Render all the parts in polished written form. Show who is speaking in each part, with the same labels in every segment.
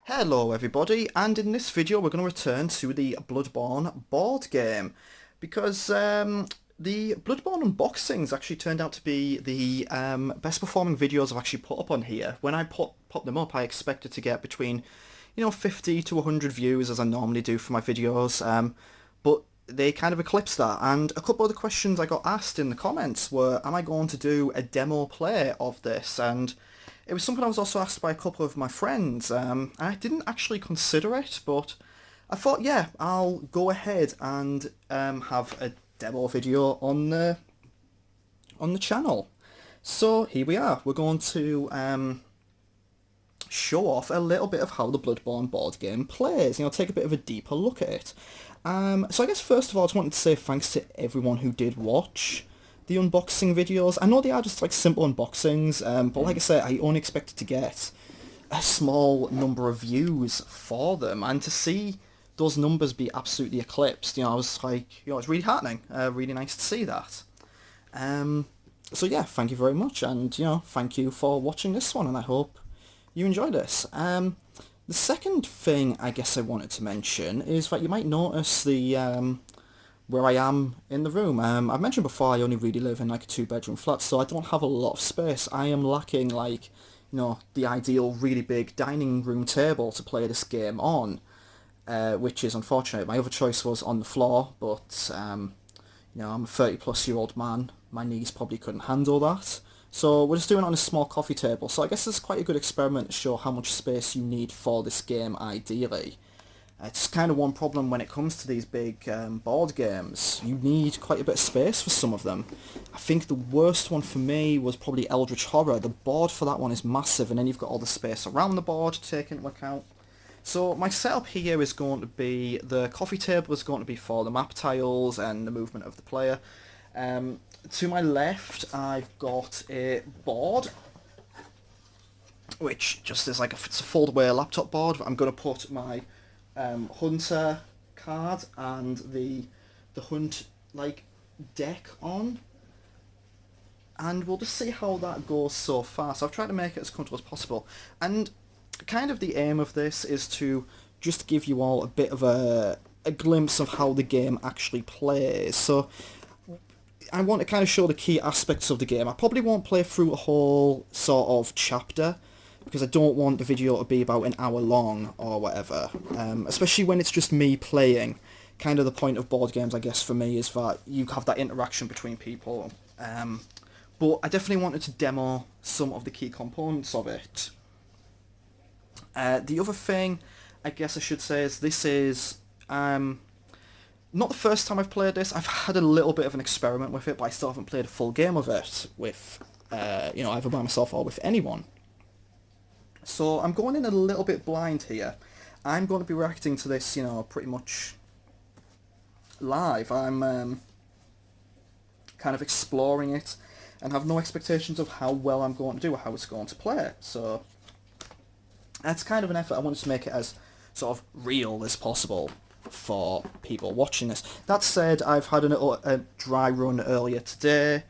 Speaker 1: Hello everybody, and in this video we're going to return to the Bloodborne board game because the Bloodborne unboxings actually turned out to be the best performing videos I've actually put up on here. When I put them up I expected to get between 50 to 100 views as I normally do for my videos, but they kind of eclipsed that, and a couple of the questions I got asked in the comments were, am I going to do a demo play of this? And it was something I was also asked by a couple of my friends. I didn't actually consider it, but I thought, yeah, I'll go ahead and have a demo video on the channel. So here we are. We're going to show off a little bit of how the Bloodborne board game plays. Take a bit of a deeper look at it. So I guess first of all, I just wanted to say thanks to everyone who did watch the unboxing videos. I know they are just like simple unboxings, but like I said, I only expected to get a small number of views for them, and to see those numbers be absolutely eclipsed, I was like, it's really heartening, really nice to see that. So yeah, thank you very much, and thank you for watching this one, and I hope you enjoy this. The second thing I guess I wanted to mention is that you might notice the where I am in the room. I've mentioned before I only really live in like a 2-bedroom flat, so I don't have a lot of space. I am lacking the ideal really big dining room table to play this game on, which is unfortunate. My other choice was on the floor, but I'm a 30-plus-year-old man. My knees probably couldn't handle that. So we're just doing it on a small coffee table. So I guess it's quite a good experiment to show how much space you need for this game ideally. It's kind of one problem when it comes to these big board games. You need quite a bit of space for some of them. I think the worst one for me was probably Eldritch Horror. The board for that one is massive, and then you've got all the space around the board to take into account. So my setup here is going to be, the coffee table is going to be for the map tiles and the movement of the player. To my left I've got a board, which just is like it's a fold-away laptop board. I'm going to put my hunter card and the hunt deck on, and we'll just see how that goes so far. So I've tried to make it as comfortable as possible, and kind of the aim of this is to just give you all a bit of a glimpse of how the game actually plays. So I want to kind of show the key aspects of the game. I probably won't play through a whole sort of chapter, because I don't want the video to be about an hour long or whatever, especially when it's just me playing. Kind of the point of board games, I guess, for me, is that you have that interaction between people. But I definitely wanted to demo some of the key components of it. The other thing I guess I should say is this is not the first time I've played this. I've had a little bit of an experiment with it, but I still haven't played a full game of it with, either by myself or with anyone. So I'm going in a little bit blind here. I'm going to be reacting to this, pretty much live. I'm kind of exploring it and have no expectations of how well I'm going to do or how it's going to play. So that's kind of an effort. I wanted to make it as sort of real as possible for people watching this. That said, I've had a dry run earlier today,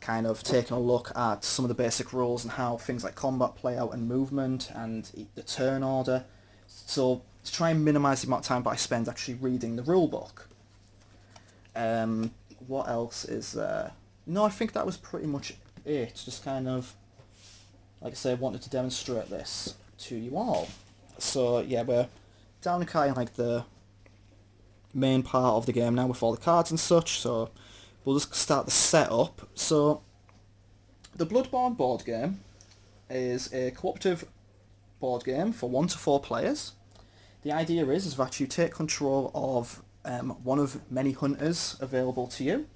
Speaker 1: kind of taking a look at some of the basic rules and how things like combat play out and movement and the turn order. So to try and minimise the amount of time that I spend actually reading the rule book. What else is there? No, I think that was pretty much it. Just kind of, like I say, I wanted to demonstrate this to you all. So yeah, we're down in kind of like the main part of the game now with all the cards and such, so we'll just start the setup. So the Bloodborne board game is a cooperative board game for 1 to 4 players. The idea is that you take control of one of many hunters available to you,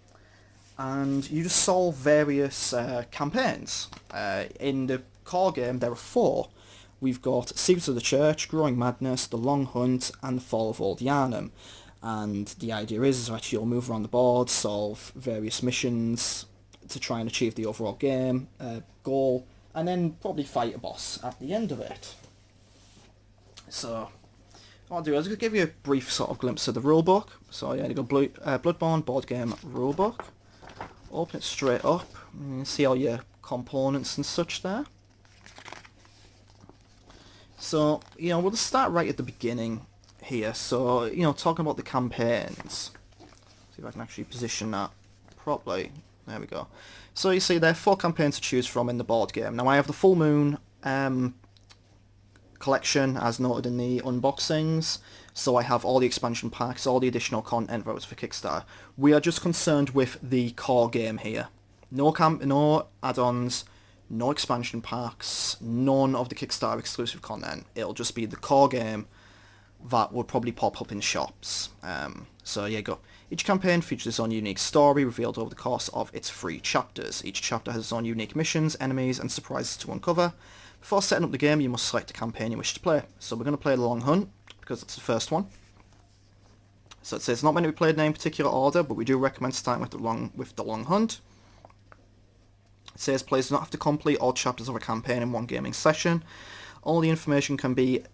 Speaker 1: and you just solve various campaigns. In the core game there are 4. We've got Secrets of the Church, Growing Madness, The Long Hunt, and The Fall of Old Yharnam. And the idea is that you'll move around the board, solve various missions to try and achieve the overall game goal, and then probably fight a boss at the end of it. So what I'll do is I'll give you a brief sort of glimpse of the rulebook. So yeah, you got Bloodborne board game rulebook. Open it straight up, and you see all your components and such there. So, we'll just start right at the beginning here. So, talking about the campaigns. See if I can actually position that properly. There we go. So you see there are 4 campaigns to choose from in the board game. Now I have the Full Moon collection as noted in the unboxings. So I have all the expansion packs, all the additional content votes for Kickstarter. We are just concerned with the core game here. No add-ons, no expansion packs, none of the Kickstarter exclusive content. It'll just be the core game that would probably pop up in shops. So yeah, go. Each campaign features its own unique story revealed over the course of its 3 chapters. Each chapter has its own unique missions, enemies, and surprises to uncover. Before setting up the game, you must select a campaign you wish to play. So we're going to play The Long Hunt, because it's the first one. So it says not meant to be played in any particular order, but we do recommend starting with the Long Hunt. It says players do not have to complete all chapters of a campaign in one gaming session. All the information can be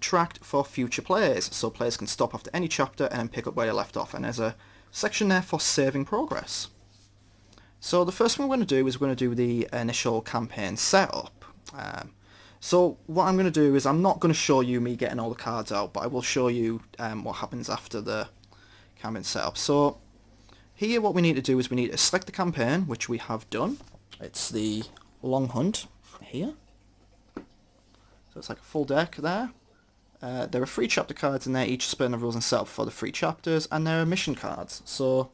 Speaker 1: tracked for future players, so players can stop after any chapter and then pick up where they left off, and there's a section there for saving progress. So the first thing we're going to do is we're going to do the initial campaign setup. So what I'm going to do is I'm not going to show you me getting all the cards out, but I will show you what happens after the campaign setup. So here what we need to do is we need to select the campaign, which we have done. It's the Long Hunt here. So it's like a full deck there. There are 3 chapter cards in there, each explain the rules and setup for the 3 chapters, and there are mission cards. So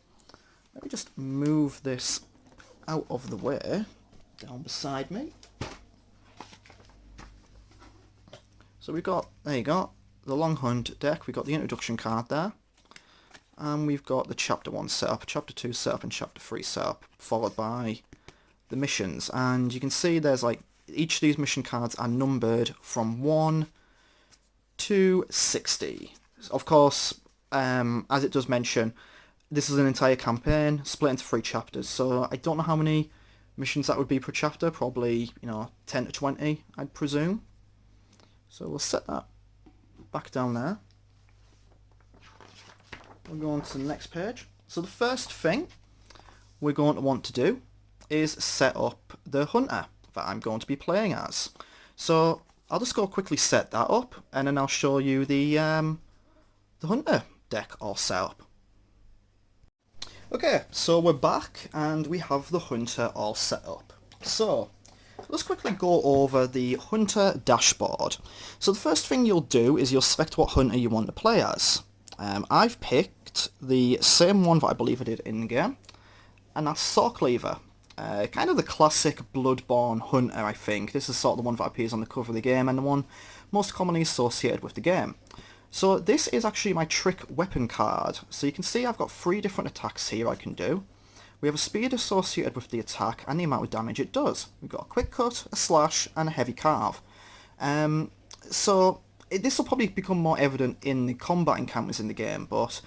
Speaker 1: let me just move this out of the way, down beside me. So we've got, there you go, the Long Hunt deck. We've got the introduction card there, and we've got the chapter 1 setup, chapter 2 setup, and chapter 3 setup, followed by the missions. And you can see there's like, each of these mission cards are numbered from 1 to 60. Of course, as it does mention, this is an entire campaign split into 3 chapters, so I don't know how many missions that would be per chapter, probably 10 to 20 I'd presume. So we'll set that back down there. We'll go on to the next page. So the first thing we're going to want to do is set up the hunter that I'm going to be playing as. So I'll just go quickly set that up, and then I'll show you the hunter deck all set up. Okay, so we're back and we have the hunter all set up. So let's quickly go over the hunter dashboard. So the first thing you'll do is you'll select what hunter you want to play as. I've picked the same one that I believe I did in game, and that's Saw Cleaver. Kind of the classic Bloodborne hunter, I think. This is sort of the one that appears on the cover of the game and the one most commonly associated with the game. So this is actually my trick weapon card. So you can see I've got 3 different attacks here I can do. We have a speed associated with the attack and the amount of damage it does. We've got a quick cut, a slash, and a heavy carve. This will probably become more evident in the combat encounters in the game, but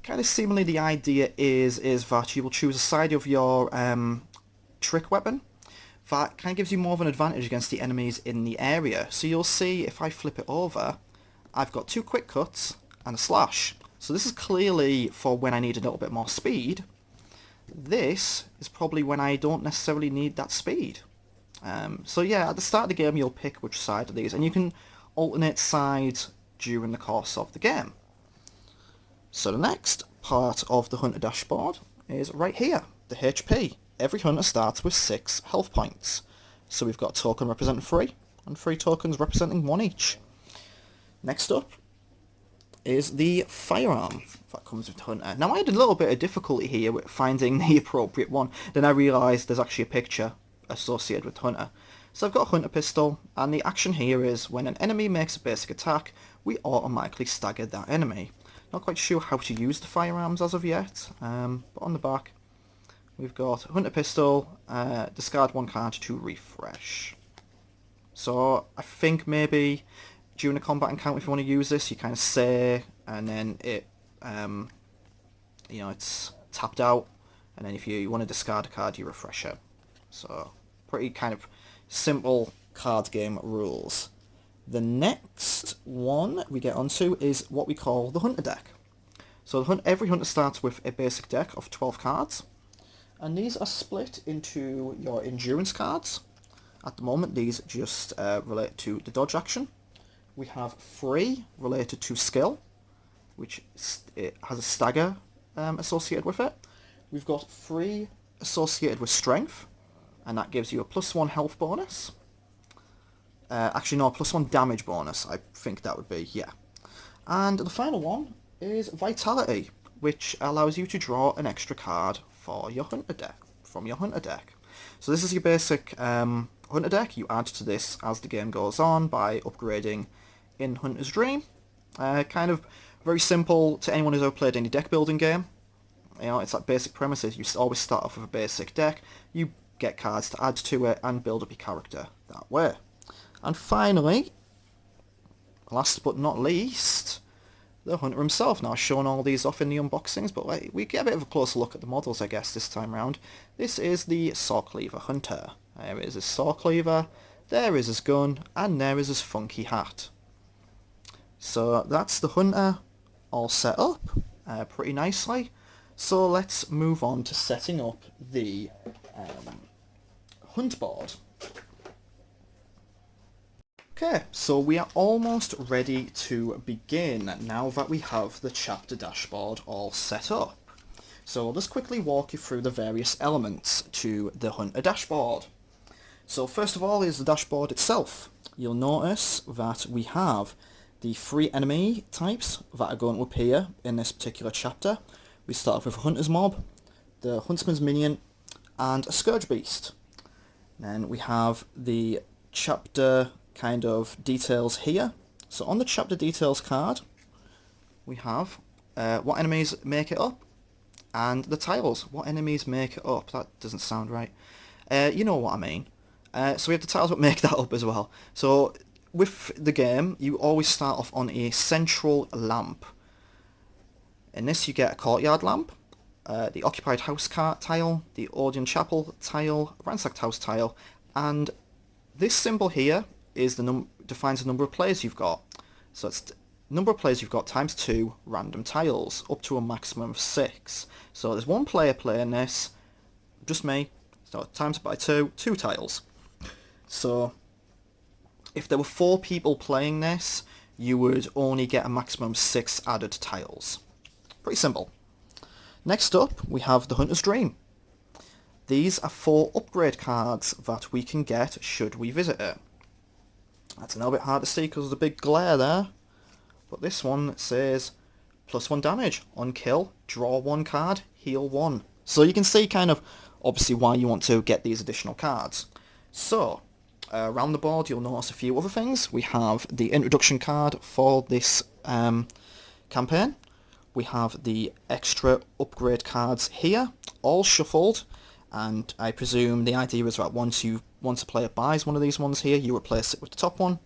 Speaker 1: kind of seemingly the idea is that you will choose a side of your trick weapon that kind of gives you more of an advantage against the enemies in the area. So you'll see if I flip it over, I've got 2 quick cuts and a slash. So this is clearly for when I need a little bit more speed. This is probably when I don't necessarily need that speed. So yeah, at the start of the game you'll pick which side of these, and you can alternate sides during the course of the game. So the next part of the hunter dashboard is right here, the HP. Every hunter starts with 6 health points. So we've got a token representing 3, and 3 tokens representing 1 each. Next up is the firearm that comes with hunter. Now I had a little bit of difficulty here with finding the appropriate one. Then I realised there's actually a picture associated with hunter. So I've got a hunter pistol, and the action here is when an enemy makes a basic attack, we automatically stagger that enemy. Not quite sure how to use the firearms as of yet, but on the back we've got hunter pistol, discard 1 card to refresh. So I think maybe during a combat encounter, if you want to use this, you kind of say, and then it, it's tapped out, and then if you want to discard a card, you refresh it. So pretty kind of simple card game rules. The next one we get onto is what we call the hunter deck. So every hunter starts with a basic deck of 12 cards, and these are split into your endurance cards. At the moment these just relate to the dodge action. We have 3 related to skill, which it has a stagger associated with it. We've got 3 associated with strength, and that gives you a +1 health bonus. Actually, no, +1 damage bonus, I think that would be, yeah. And the final one is vitality, which allows you to draw an extra card for your hunter deck, from your hunter deck. So this is your basic hunter deck. You add to this as the game goes on by upgrading in Hunter's Dream. Kind of very simple to anyone who's ever played any deck building game. You know, it's like basic premises. You always start off with a basic deck. You get cards to add to it and build up your character that way. And finally, last but not least, the Hunter himself. Now, I've shown all these off in the unboxings, but we get a bit of a closer look at the models, I guess, this time round. This is the Saw Cleaver Hunter. There is his Saw Cleaver, there is his gun, and there is his funky hat. So that's the Hunter all set up pretty nicely. So let's move on to setting up the hunt board. Okay, so we are almost ready to begin now that we have the chapter dashboard all set up. So I'll just quickly walk you through the various elements to the Hunter dashboard. So first of all is the dashboard itself. You'll notice that we have the 3 enemy types that are going to appear in this particular chapter. We start off with a Hunter's Mob, the Huntsman's Minion, and a Scourge Beast. Then we have the chapter kind of details here. So on the chapter details card, we have what enemies make it up, and the tiles, what enemies make it up. That doesn't sound right. You know what I mean. So we have the tiles that make that up as well. So with the game, you always start off on a central lamp. In this you get a courtyard lamp, the occupied house tile, the Odeon Chapel tile, ransacked house tile, and this symbol here is defines the number of players you've got. So it's number of players you've got times 2 random tiles, up to a maximum of 6. So there's 1 player playing this, just me, so times it by 2 tiles. So if there were 4 people playing this, you would only get a maximum of 6 added tiles. Pretty simple. Next up, we have the Hunter's Dream. These are 4 upgrade cards that we can get should we visit it. That's a little bit hard to see because of the big glare there, but this one says +1 damage on kill, draw 1 card, heal 1. So you can see kind of obviously why you want to get these additional cards. So around the board you'll notice a few other things. We have the introduction card for this campaign. We have the extra upgrade cards here, all shuffled, and I presume the idea is that once a player buys one of these ones here, you replace it with the top one.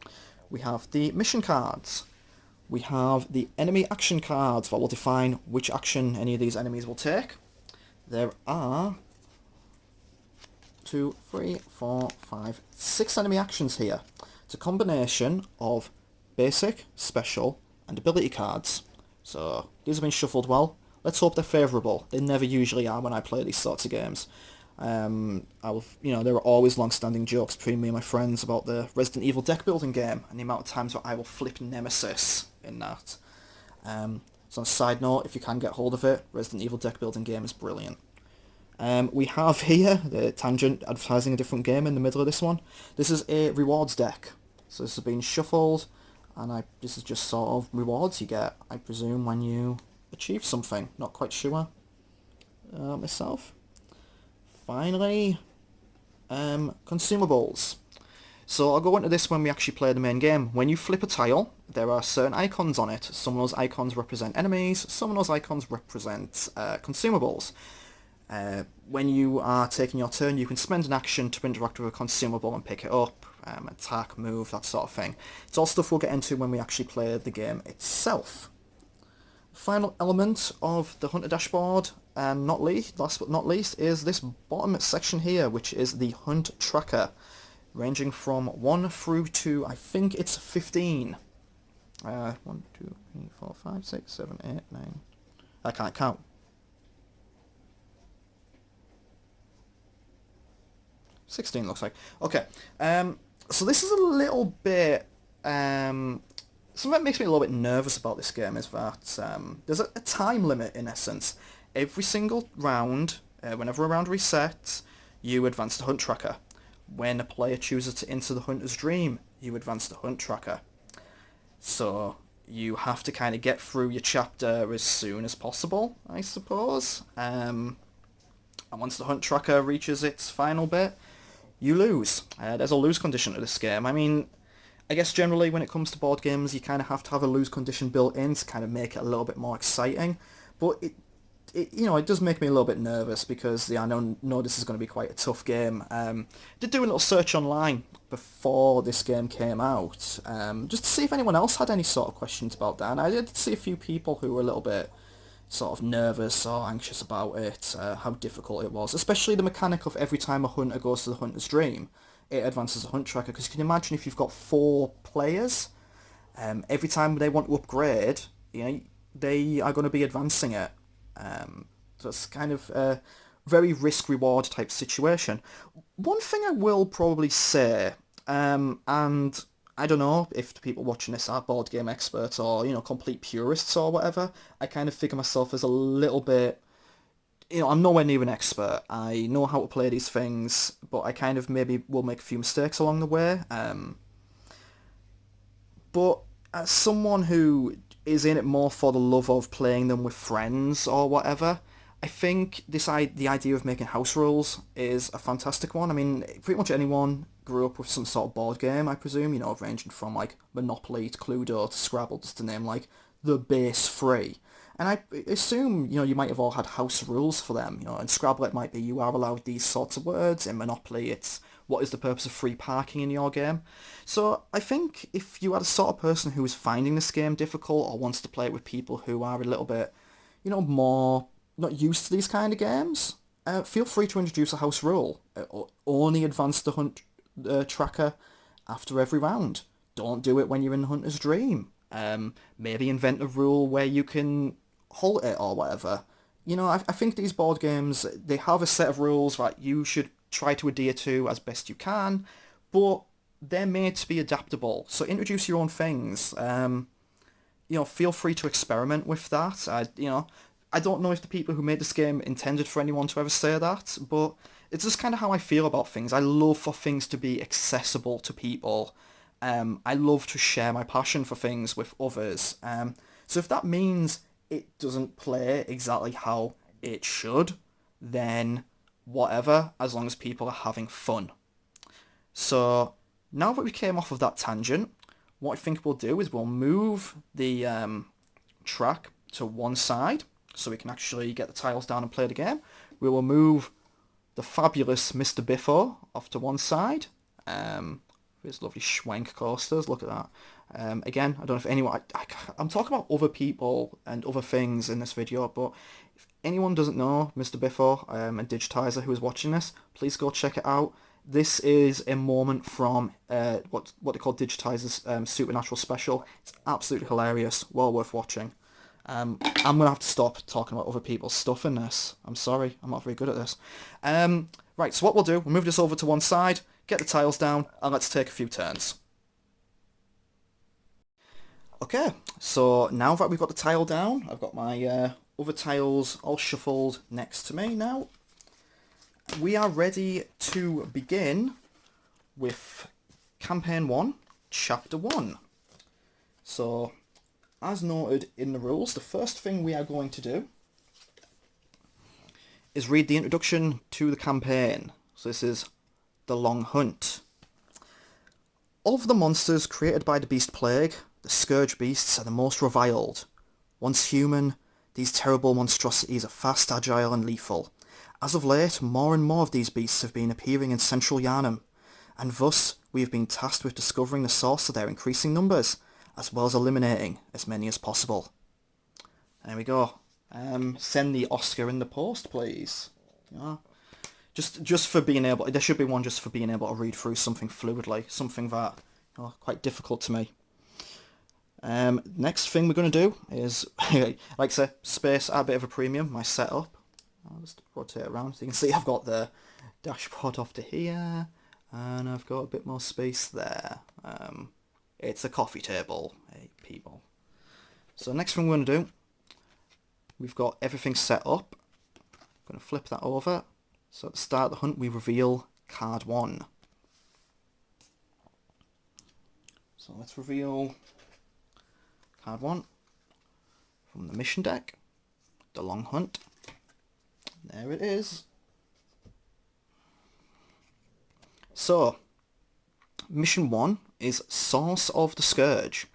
Speaker 1: We have the mission cards. We have the enemy action cards that will define which action any of these enemies will take. There are 2, 3, 4, 5, 6 enemy actions here. It's a combination of basic, special, and ability cards. So these have been shuffled well. Let's hope they're favourable. They never usually are when I play these sorts of games. There are always long-standing jokes between me and my friends about the Resident Evil deck building game and the amount of times that I will flip Nemesis in that. So on a side note, if you can get hold of it, Resident Evil deck building game is brilliant. We have here the Tangent advertising a different game in the middle of this one. This is a rewards deck. So this has been shuffled, and this is just sort of rewards you get, I presume, when you achieve something. Not quite sure myself. Finally, consumables. So I'll go into this when we actually play the main game. When you flip a tile, there are certain icons on it. Some of those icons represent enemies, some of those icons represent consumables. When you are taking your turn, you can spend an action to interact with a consumable and pick it up, attack, move, that sort of thing. It's all stuff we'll get into when we actually play the game itself. Final element of the Hunter dashboard, and last but not least, is this bottom section here, which is the Hunt Tracker, ranging from 1 through to, I think it's 15. 1, 2, 3, 4, 5, 6, 7, 8, 9. I can't count. 16 looks like. Okay, so this is a little bit something that makes me a little bit nervous about this game is that there's a time limit in essence. Every single round, whenever a round resets, you advance the hunt tracker. When a player chooses to enter the hunter's dream, you advance the hunt tracker. So you have to kind of get through your chapter as soon as possible, I suppose. And once the hunt tracker reaches its final bit, you lose. There's a lose condition to this game. I mean, I guess generally when it comes to board games, you kind of have to have a lose condition built in to kind of make it a little bit more exciting. But it does make me a little bit nervous because I know this is going to be quite a tough game. Did do a little search online before this game came out, just to see if anyone else had any sort of questions about that. And I did see a few people who were a little bit sort of nervous or anxious about it, how difficult it was, especially the mechanic of every time a hunter goes to the hunter's dream, it advances the hunt tracker. Because you can imagine if you've got 4 players, every time they want to upgrade, they are going to be advancing it. So it's kind of a very risk-reward type situation. One thing I will probably say, and I don't know if the people watching this are board game experts or, complete purists or whatever, I kind of figure myself as a little bit, I'm nowhere near an expert. I know how to play these things, but I kind of maybe will make a few mistakes along the way. But as someone who is in it more for the love of playing them with friends or whatever, I think the idea of making house rules is a fantastic one. I mean, pretty much anyone grew up with some sort of board game, I presume, ranging from like Monopoly to Cluedo to Scrabble, just to name like the base 3. And I assume, you might have all had house rules for them. In Scrabble it might be you are allowed these sorts of words. In Monopoly it's what is the purpose of free parking in your game. So I think if you are the sort of person who is finding this game difficult or wants to play it with people who are a little bit, more not used to these kind of games, feel free to introduce a house rule. Only advance the hunt tracker after every round. Don't do it when you're in the hunter's dream. Maybe invent a rule where you can halt it or whatever. I think these board games, they have a set of rules that you should try to adhere to as best you can, but they're made to be adaptable. So introduce your own things. Feel free to experiment with that. I don't know if the people who made this game intended for anyone to ever say that, but it's just kind of how I feel about things. I love for things to be accessible to people. I love to share my passion for things with others. So if that means it doesn't play exactly how it should, then whatever, as long as people are having fun. So now that we came off of that tangent, what I think we'll do is we'll move the track to one side so we can actually get the tiles down and play the game. We will move the fabulous Mr. Biffo off to one side. His lovely Schwenk coasters, look at that. Again, I don't know if anyone... I'm talking about other people and other things in this video, but if anyone doesn't know Mr. Biffo and Digitizer who is watching this, please go check it out. This is a moment from what they call Digitizer's Supernatural Special. It's absolutely hilarious, well worth watching. I'm going to have to stop talking about other people's stuff in this. I'm sorry, I'm not very good at this. Right, so what we'll do, we'll move this over to one side, get the tiles down, and let's take a few turns. Okay, so now that we've got the tile down, I've got my other tiles all shuffled next to me now. We are ready to begin with Campaign 1, Chapter 1. So, as noted in the rules, the first thing we are going to do is read the introduction to the campaign. So this is The Long Hunt. Of the monsters created by the Beast Plague, the Scourge Beasts are the most reviled. Once human, these terrible monstrosities are fast, agile and lethal. As of late, more and more of these beasts have been appearing in central Yharnam, and thus we have been tasked with discovering the source of their increasing numbers, as well as eliminating as many as possible. There we go. Send the Oscar in the post, please. Yeah. Just for being able... There should be one just for being able to read through something fluidly, something that quite difficult to me. Next thing we're going to do is, like I say, space at a bit of a premium, my setup. I'll just rotate it around so you can see I've got the dashboard off to here, and I've got a bit more space there. It's a coffee table, hey people. So next thing we're going to do, we've got everything set up. I'm going to flip that over. So at the start of the hunt, we reveal card 1. So let's reveal card 1 from the mission deck, the long hunt. There it is. So, mission 1 is Source of the Scourge.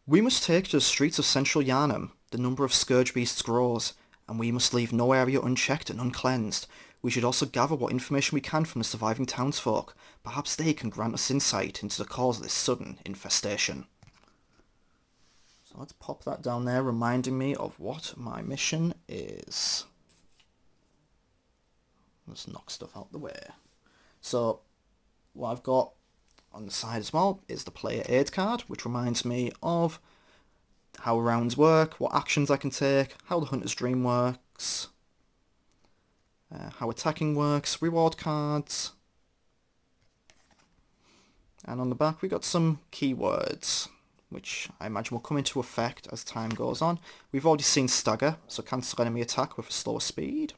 Speaker 1: We must take to the streets of central Yharnam. The number of scourge beasts grows, and we must leave no area unchecked and uncleansed. We should also gather what information we can from the surviving townsfolk. Perhaps they can grant us insight into the cause of this sudden infestation. So let's pop that down there, reminding me of what my mission is. Let's knock stuff out the way. So, what I've got on the side as well is the player aid card, which reminds me of how rounds work, what actions I can take, how the hunter's dream works, how attacking works, reward cards, and on the back we got some keywords, which I imagine will come into effect as time goes on. We've already seen stagger, so cancel enemy attack with a slower speed.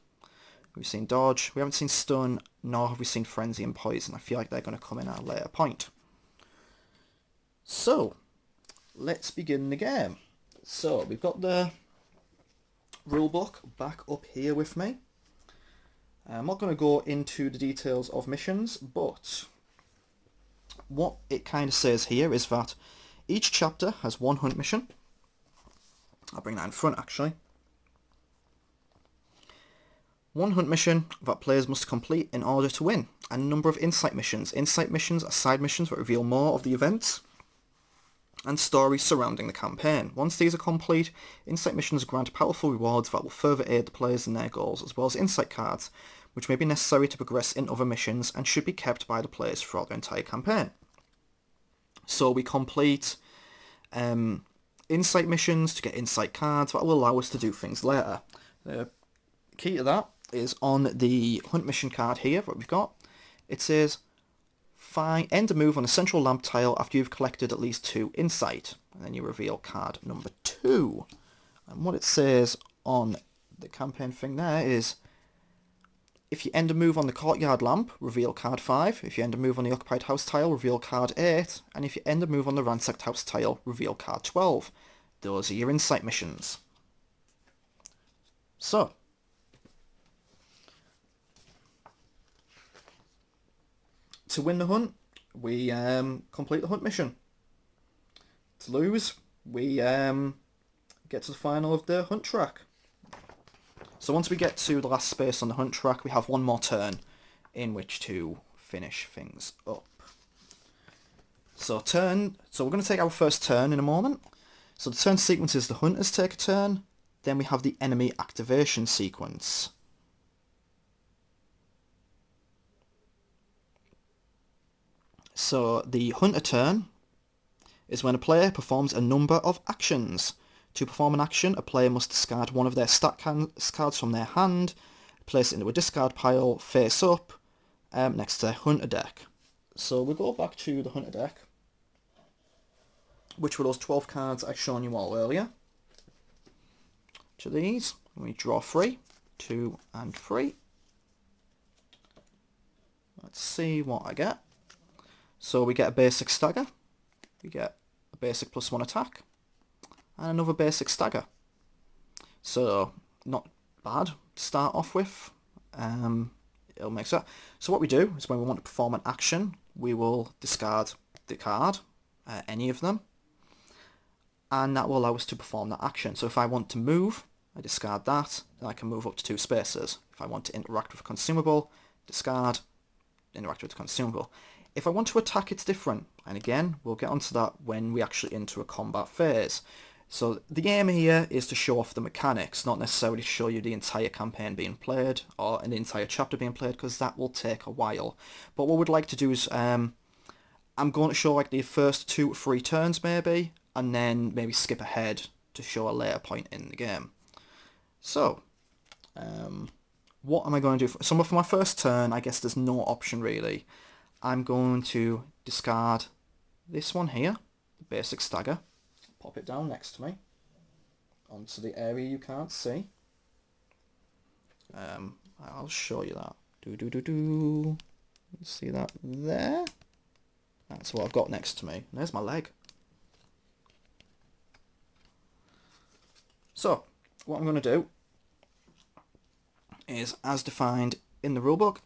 Speaker 1: We've seen dodge, we haven't seen stun, nor have we seen frenzy and poison. I feel like they're going to come in at a later point. So, let's begin the game. So, we've got the rulebook back up here with me. I'm not going to go into the details of missions, but what it kind of says here is that each chapter has one hunt mission. I'll bring that in front actually. One hunt mission that players must complete in order to win, and a number of insight missions. Insight missions are side missions that reveal more of the events and stories surrounding the campaign. Once these are complete, insight missions grant powerful rewards that will further aid the players in their goals, as well as insight cards, which may be necessary to progress in other missions and should be kept by the players throughout the entire campaign. So we complete insight missions to get insight cards that will allow us to do things later. The key to that is on the hunt mission card here that we've got. It says end a move on a central lamp tile after you've collected at least 2 insight, and then you reveal card number 2. And what it says on the campaign thing there is, if you end a move on the courtyard lamp, reveal card 5. If you end a move on the occupied house tile, reveal card 8. And if you end a move on the ransacked house tile, reveal card 12. Those are your insight missions. So, to win the hunt, we complete the hunt mission. To lose, we get to the final of the hunt track. So once we get to the last space on the hunt track, we have one more turn in which to finish things up. So we're going to take our first turn in a moment. So the turn sequence is the hunters take a turn, then we have the enemy activation sequence. So the hunter turn is when a player performs a number of actions. To perform an action, a player must discard one of their stat cards from their hand, place it into a discard pile face up next to their hunter deck. So we'll go back to the hunter deck, which were those 12 cards I've shown you all earlier. To these, we draw 3, 2 and 3. Let's see what I get. So we get a basic stagger, we get a basic +1 attack, and another basic stagger. So not bad to start off with. It'll make sense. So what we do is when we want to perform an action, we will discard the card, any of them, and that will allow us to perform that action. So if I want to move, I discard that, then I can move up to 2 spaces. If I want to interact with a consumable, discard, interact with the consumable. If I want to attack, it's different, and again, we'll get onto that when we actually enter a combat phase. So the aim here is to show off the mechanics, not necessarily to show you the entire campaign being played or an entire chapter being played, because that will take a while. But what we'd like to do is, I'm going to show like the first 2 or 3 turns maybe, and then maybe skip ahead to show a later point in the game. So, what am I going to do? So for my first turn, I guess there's no option really. I'm going to discard this one here, the basic stagger, pop it down next to me, onto the area you can't see. I'll show you that. See that there? That's what I've got next to me. There's my leg. So, what I'm going to do is, as defined in the rulebook,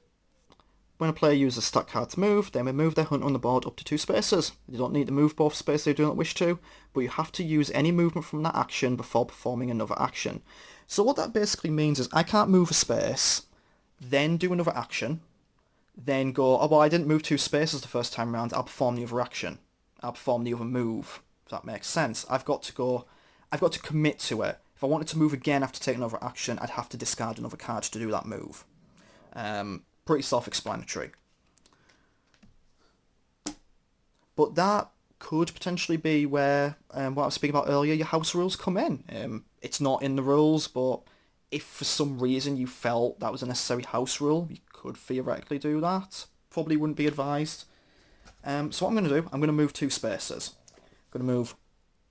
Speaker 1: when a player uses a stack card to move, they may move their hunter on the board up to 2 spaces. You don't need to move both spaces if you do not wish to, but you have to use any movement from that action before performing another action. So what that basically means is I can't move a space, then do another action, then go, oh well, I didn't move 2 spaces the first time around, I'll perform the other action. I'll perform the other move, if that makes sense. I've got to commit to it. If I wanted to move again after taking another action, I'd have to discard another card to do that move. Pretty self-explanatory. But that could potentially be where, what I was speaking about earlier, your house rules come in. It's not in the rules, but if for some reason you felt that was a necessary house rule, you could theoretically do that. Probably wouldn't be advised. So what I'm going to do, I'm going to move 2 spaces. I'm going to move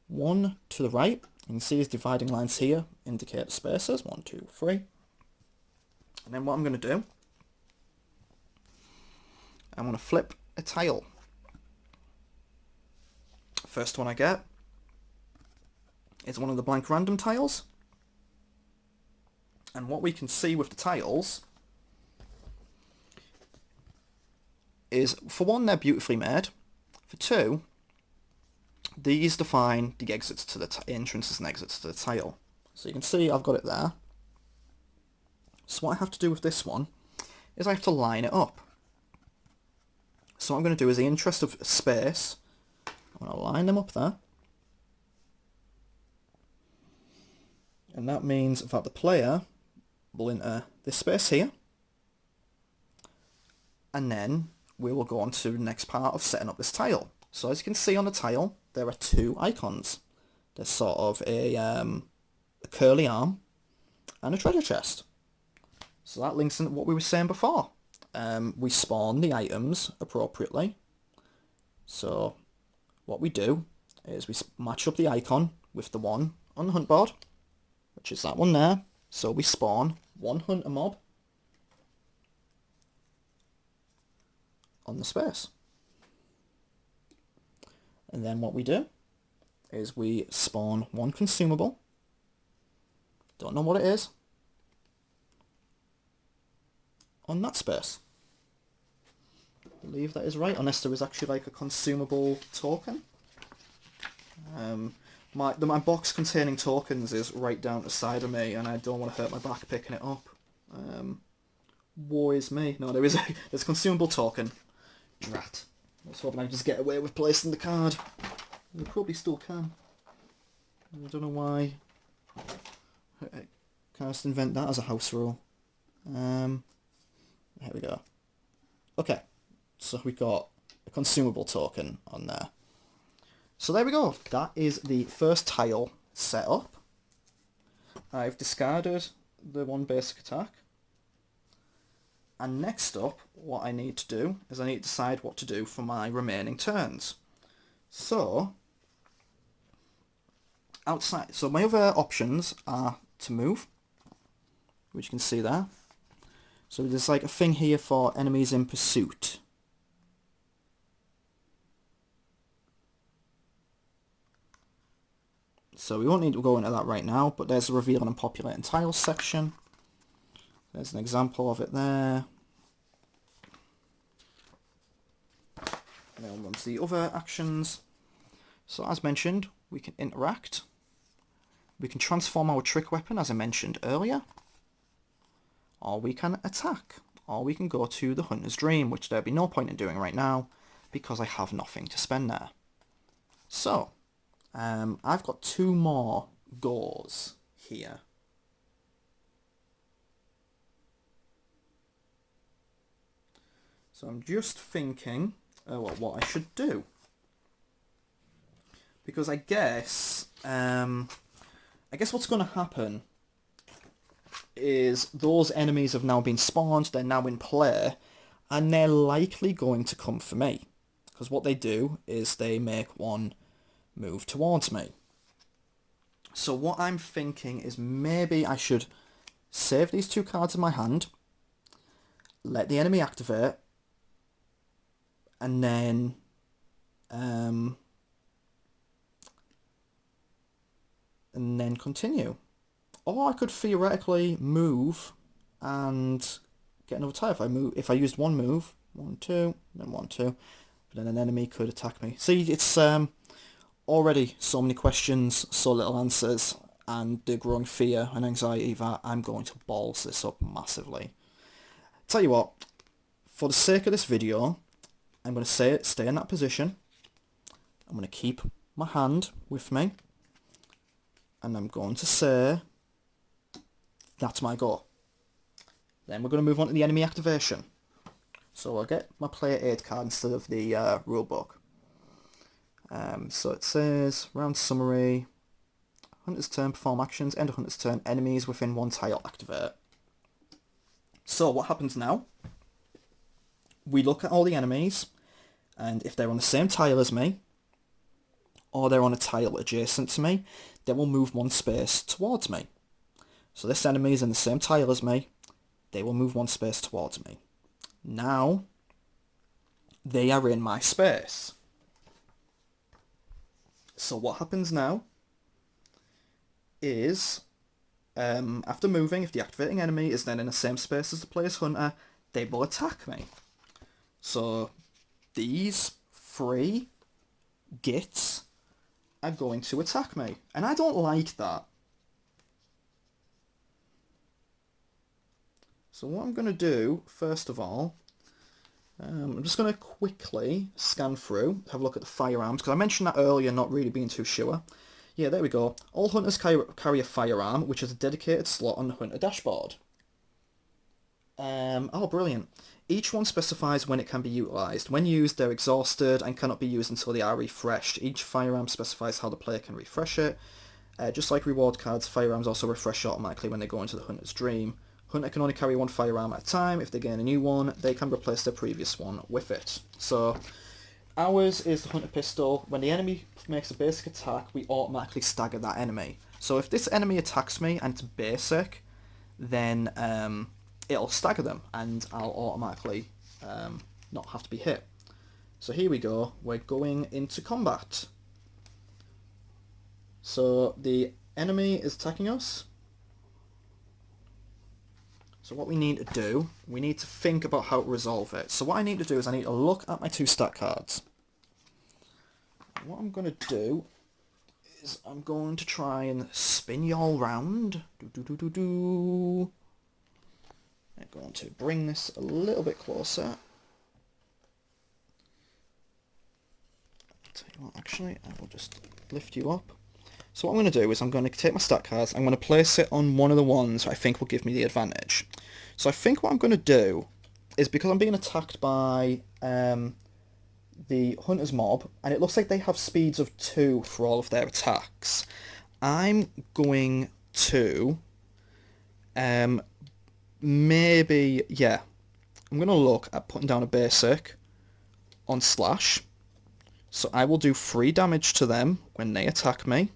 Speaker 1: 1 to the right. You can see these dividing lines here indicate the spaces. 1, 2, 3. And then what I'm going to do, I'm going to flip a tile. First one I get is one of the blank random tiles. And what we can see with the tiles is, for one, they're beautifully made. For two, these define the exits to the entrances and exits to the tile. So you can see I've got it there. So what I have to do with this one is I have to line it up. So what I'm going to do is, in the interest of space, I'm going to line them up there. And that means that the player will enter this space here. And then we will go on to the next part of setting up this tile. So as you can see on the tile, there are 2 icons. There's sort of a curly arm and a treasure chest. So that links into what we were saying before. We spawn the items appropriately. So what we do is we match up the icon with the one on the hunt board, which is that one there. So we spawn 1 hunter mob on the space. And then what we do is we spawn 1 consumable. Don't know what it is. On that space. I believe that is right, unless there is actually like a consumable token. My box containing tokens is right down the side of me, and I don't want to hurt my back picking it up. Woe is me. No, there's a consumable token. Drat. I was hoping I'd just get away with placing the card. I probably still can. I don't know why. I can't just invent that as a house rule. Here we go. Okay, so we got a consumable token on there. So there we go. That is the first tile set up. I've discarded the 1 basic attack. And next up, what I need to do is I need to decide what to do for my remaining turns. So my other options are to move, which you can see there. So there's like a thing here for enemies in pursuit. So we won't need to go into that right now, but there's a reveal and populating tiles section. There's an example of it there. And then once the other actions. So as mentioned, we can interact. We can transform our trick weapon, as I mentioned earlier. Or we can attack. Or we can go to the Hunter's Dream, which there'd be no point in doing right now, because I have nothing to spend there. So, I've got 2 more goals here. So I'm just thinking what I should do. Because I guess what's going to happen is those enemies have now been spawned, they're now in play, and they're likely going to come for me. because what they do is they make one move towards me. So what I'm thinking is maybe I should save these 2 cards in my hand, let the enemy activate, and then continue. Or I could theoretically move and get another tile if I used one move, 1, 2, then 1, 2, but then an enemy could attack me. See, it's already so many questions, so little answers, and the growing fear and anxiety that I'm going to balls this up massively. Tell you what, for the sake of this video, I'm going to stay in that position. I'm going to keep my hand with me, and I'm going to say, that's my go. Then we're going to move on to the enemy activation. So I'll get my player aid card instead of the rulebook. So it says, round summary, Hunter's turn, perform actions, end of Hunter's turn, enemies within 1 tile activate. So what happens now? We look at all the enemies, and if they're on the same tile as me, or they're on a tile adjacent to me, they will move 1 space towards me. So this enemy is in the same tile as me, they will move 1 space towards me. Now, they are in my space. So what happens now is, after moving, if the activating enemy is then in the same space as the player's hunter, they will attack me. So these 3 gits are going to attack me, and I don't like that. So what I'm going to do, first of all, I'm just going to quickly scan through, have a look at the firearms, because I mentioned that earlier, not really being too sure. Yeah, there we go. All hunters carry a firearm, which is a dedicated slot on the hunter dashboard. Oh, brilliant. Each one specifies when it can be utilised. When used, they're exhausted and cannot be used until they are refreshed. Each firearm specifies how the player can refresh it. Just like reward cards, firearms also refresh automatically when they go into the hunter's dream. Hunter can only carry 1 firearm at a time. If they gain a new one, they can replace their previous one with it. So, ours is the hunter pistol. When the enemy makes a basic attack, we automatically stagger that enemy. So if this enemy attacks me and it's basic, then it'll stagger them and I'll automatically not have to be hit. So here we go. We're going into combat. So the enemy is attacking us. So what we need to do, we need to think about how to resolve it. So what I need to do is I need to look at my 2 stat cards. What I'm going to do is I'm going to try and spin you all round. I'm going to bring this a little bit closer. Tell you what, actually, I will just lift you up. So what I'm going to do is I'm going to take my stat cards, I'm going to place it on one of the ones I think will give me the advantage. So I think what I'm going to do is, because I'm being attacked by the Hunter's mob, and it looks like they have speeds of 2 for all of their attacks, I'm going to maybe, yeah, I'm going to look at putting down a basic on Slash. So I will do 3 damage to them when they attack me.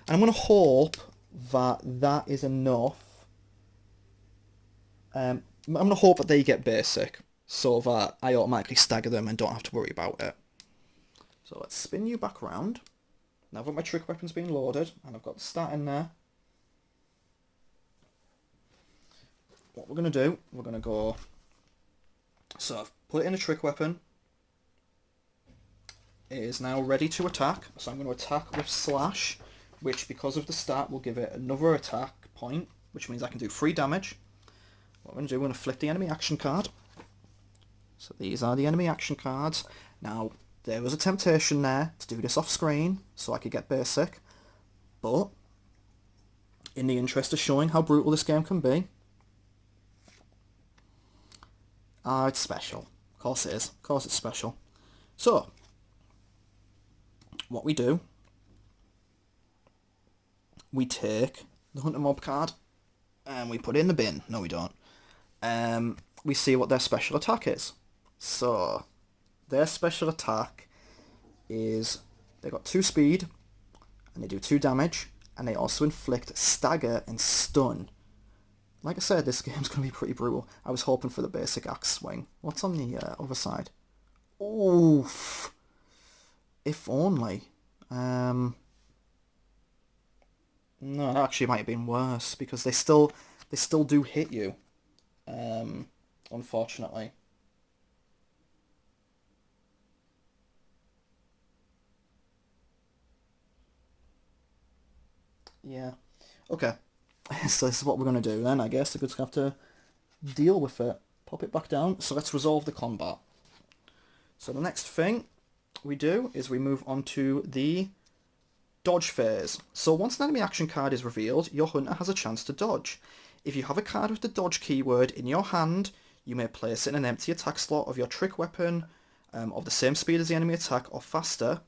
Speaker 1: And I'm going to hope that that is enough. I'm going to hope that they get basic, so that I automatically stagger them and don't have to worry about it. So let's spin you back around. Now I've got my trick weapons being loaded, and I've got the stat in there. What we're going to do, we're going to go... So I've put it in a trick weapon. It is now ready to attack, so I'm going to attack with Slash, which, because of the stat, will give it another attack point, which means I can do 3 damage. What I'm going to do, I'm going to flip the enemy action card. So these are the enemy action cards. Now, there was a temptation there to do this off screen, so I could get basic, but in the interest of showing how brutal this game can be, it's special. Of course it is. Of course it's special. So, what we do, we take the Hunter Mob card and we put it in the bin. No, we don't. We see what their special attack is. So, their special attack is they got 2 speed, and they do 2 damage, and they also inflict stagger and stun. Like I said, this game's going to be pretty brutal. I was hoping for the basic axe swing. What's on the other side? Oof. If only. No, that actually might have been worse, because they still do hit you. Unfortunately. Yeah. Okay. So this is what we're going to do then, I guess. We're just going to have to deal with it. Pop it back down. So let's resolve the combat. So the next thing we do is we move on to the dodge phase. So once an enemy action card is revealed, your hunter has a chance to dodge. If you have a card with the dodge keyword in your hand, you may place it in an empty attack slot of your trick weapon of the same speed as the enemy attack or faster,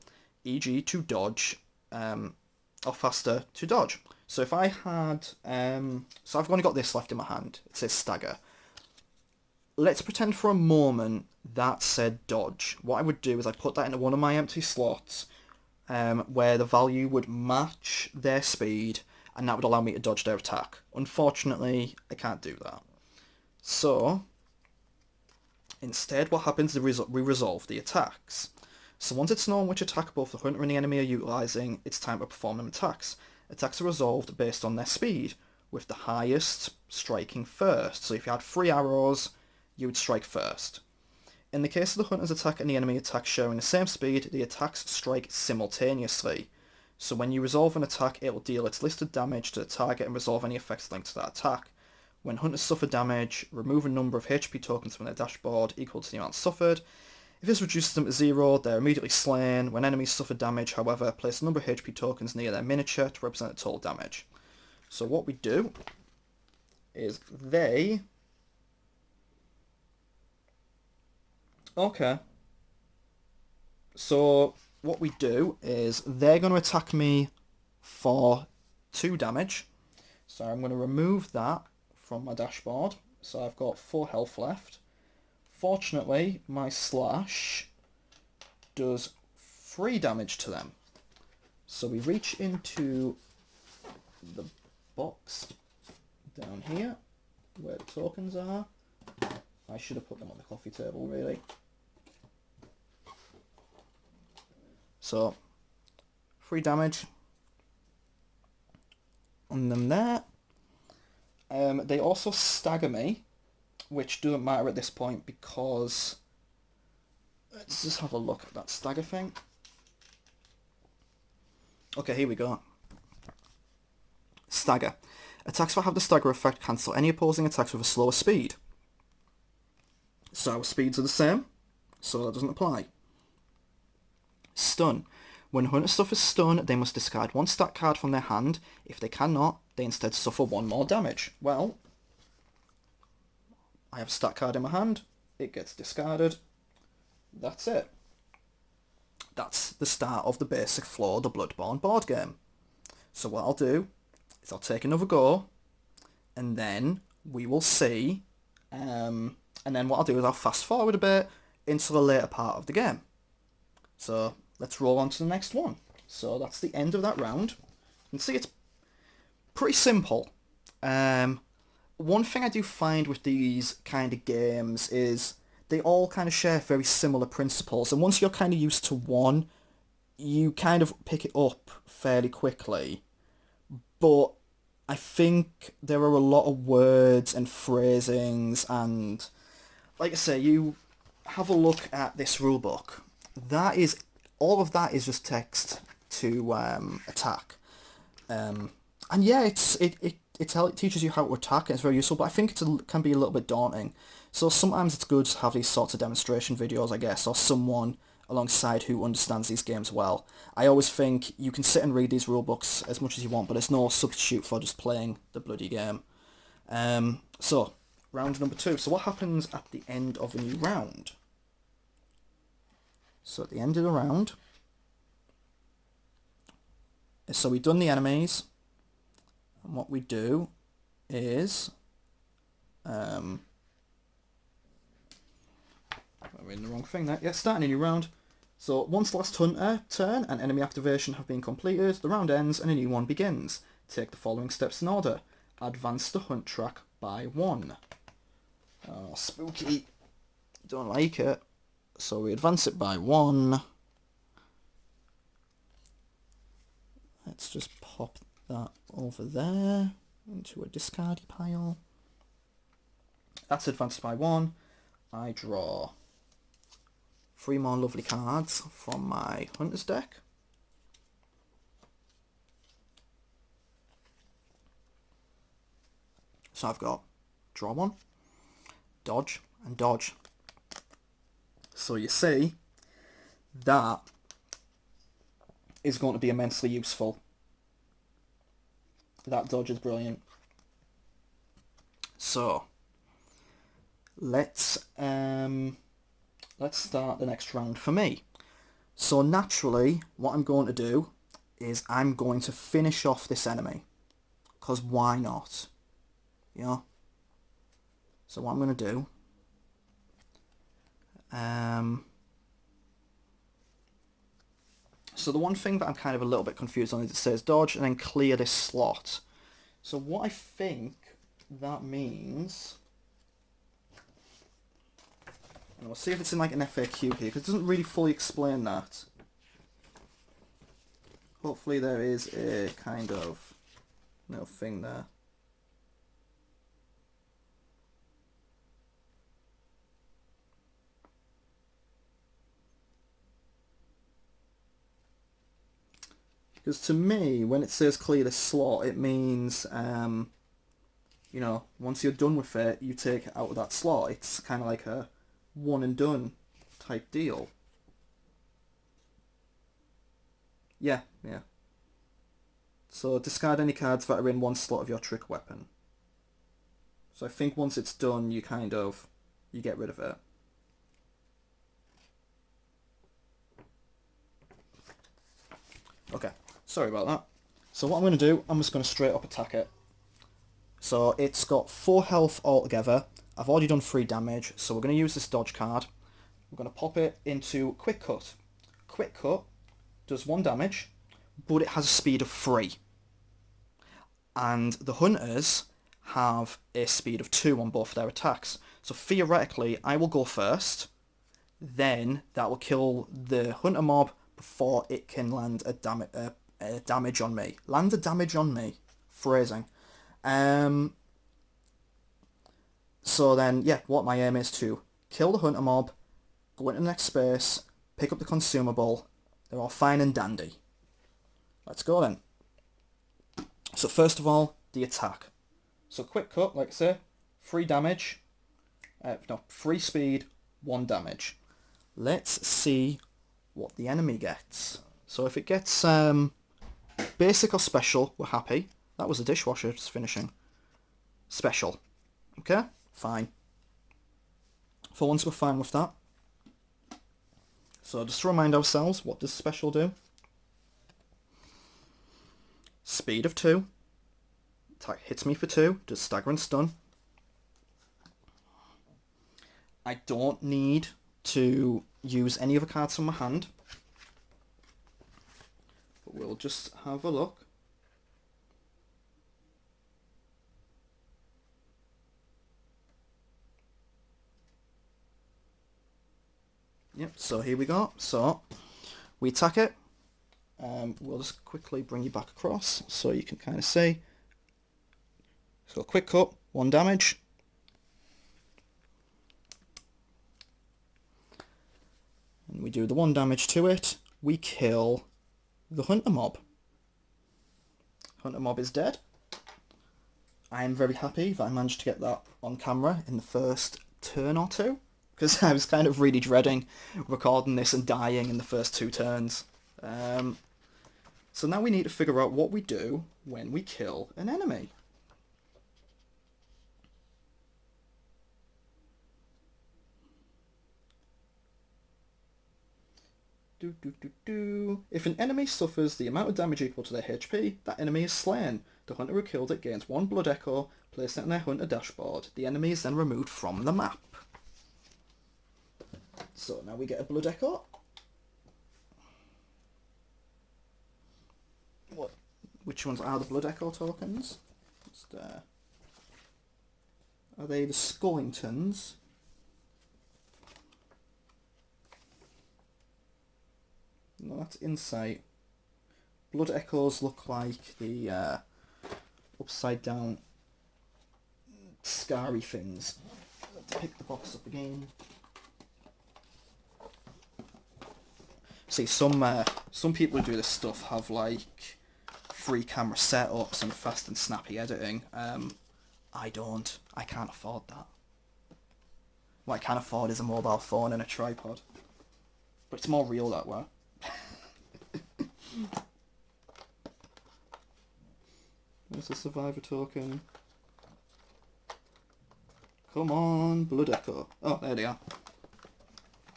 Speaker 1: e.g. to dodge, or faster to dodge. So if I had, so I've only got this left in my hand. It says stagger. Let's pretend for a moment that said dodge. What I would do is I'd put that into one of my empty slots where the value would match their speed, and that would allow me to dodge their attack. Unfortunately, I can't do that. So instead what happens is we resolve the attacks. So once it's known which attack both the hunter and the enemy are utilising, it's time to perform them attacks. Attacks are resolved based on their speed, with the highest striking first. So if you had 3 arrows, you would strike first. In the case of the hunter's attack and the enemy attack sharing the same speed, the attacks strike simultaneously. So when you resolve an attack, it will deal its listed damage to the target and resolve any effects linked to that attack. When hunters suffer damage, remove a number of HP tokens from their dashboard equal to the amount suffered. If this reduces them to 0, they're immediately slain. When enemies suffer damage, however, place a number of HP tokens near their miniature to represent the total damage. So what we do is they... Okay. So what we do is they're going to attack me for 2 damage. So I'm going to remove that from my dashboard. So I've got 4 health left. Fortunately, my slash does 3 damage to them. So we reach into the box down here where the tokens are. I should have put them on the coffee table, really. So 3 damage on them there. They also stagger me, which doesn't matter at this point because... Let's just have a look at that stagger thing. Okay, here we go. Stagger. Attacks that have the stagger effect cancel any opposing attacks with a slower speed. So our speeds are the same, so that doesn't apply. Stun. When hunter suffers stun, they must discard 1 stat card from their hand. If they cannot, they instead suffer 1 more damage. Well, I have a stat card in my hand, it gets discarded. That's it. That's the start of the basic floor of the Bloodborne board game. So what I'll do is I'll take another go, and then we will see, and then what I'll do is I'll fast forward a bit into the later part of the game. So let's roll on to the next one. So that's the end of that round. You can see it's pretty simple. One thing I do find with these kind of games is they all kind of share very similar principles, and once you're kind of used to one, you kind of pick it up fairly quickly. But I think there are a lot of words and phrasings, and like I say, you have a look at this rulebook. That is, all of that is just text to attack. And yeah, it teaches you how to attack, and it's very useful, but I think it can be a little bit daunting. So sometimes it's good to have these sorts of demonstration videos, I guess, or someone alongside who understands these games well. I always think you can sit and read these rulebooks as much as you want, but it's no substitute for just playing the bloody game. So, round number 2. So what happens at the end of a new round? So at the end of the round, so we've done the enemies, and what we do is, I'm reading the wrong thing there. Yeah, starting a new round. So once the last hunter turn and enemy activation have been completed, the round ends and a new one begins. Take the following steps in order. Advance the hunt track by 1. Oh, spooky. Don't like it. So we advance it by 1. Let's just pop that over there into a discardy pile. That's advanced by 1. I draw 3 more lovely cards from my hunter's deck. So I've got draw 1, dodge, and dodge. So you see, that is going to be immensely useful. That dodge is brilliant. So let's start the next round for me. So naturally, what I'm going to do is I'm going to finish off this enemy, because why not? Yeah. So what I'm going to do, so the one thing that I'm kind of a little bit confused on is it says dodge and then clear this slot. So what I think that means, and we'll see if it's in like an FAQ here, because it doesn't really fully explain that. Hopefully there is a kind of little thing there. Because to me, when it says clear the slot, it means, you know, once you're done with it, you take it out of that slot. It's kind of like a one and done type deal. Yeah. So discard any cards that are in one slot of your trick weapon. So I think once it's done, you get rid of it. Okay. Sorry about that. So what I'm going to do, I'm just going to straight up attack it. So it's got 4 health altogether. I've already done 3 damage, so we're going to use this dodge card. We're going to pop it into Quick Cut. Quick Cut does 1 damage, but it has a speed of 3. And the hunters have a speed of 2 on both their attacks. So theoretically, I will go first, then that will kill the hunter mob before it can land a damage on me. Land a damage on me. Phrasing. So then, yeah, what my aim is to kill the hunter mob, go into the next space, pick up the consumable. They're all fine and dandy. Let's go then. So first of all, the attack. So Quick Cut, like I say, 3 damage. 3 speed, 1 damage. Let's see what the enemy gets. So if it gets basic or special, we're happy. That was a dishwasher just finishing. Special. Okay, fine. For once we're fine with that. So just to remind ourselves, what does special do? Speed of 2. Attack hits me for 2. Does stagger and stun. I don't need to use any other cards from my hand. But we'll just have a look. Yep, so here we go. So we attack it. We'll just quickly bring you back across so you can kind of see. So Quick Cut, 1 damage. And we do the 1 damage to it. We kill the hunter mob. Hunter mob is dead. I am very happy that I managed to get that on camera in the first turn or 2. Because I was kind of really dreading recording this and dying in the first 2 turns. So now we need to figure out what we do when we kill an enemy. If an enemy suffers the amount of damage equal to their HP, that enemy is slain. The hunter who killed it gains 1 blood echo, placed it on their hunter dashboard. The enemy is then removed from the map. So now we get a Blood Echo. What? Which ones are the Blood Echo tokens? Are they the Skullingtons? No, that's Insight. Blood Echoes look like the upside down scary things. Let's pick the box up again. See, some people who do this stuff have like 3 camera setups and fast and snappy editing. I don't. I can't afford that. What I can afford is a mobile phone and a tripod. But it's more real that way. There's a survivor token. Come on, Blood Echo. Oh, there they are.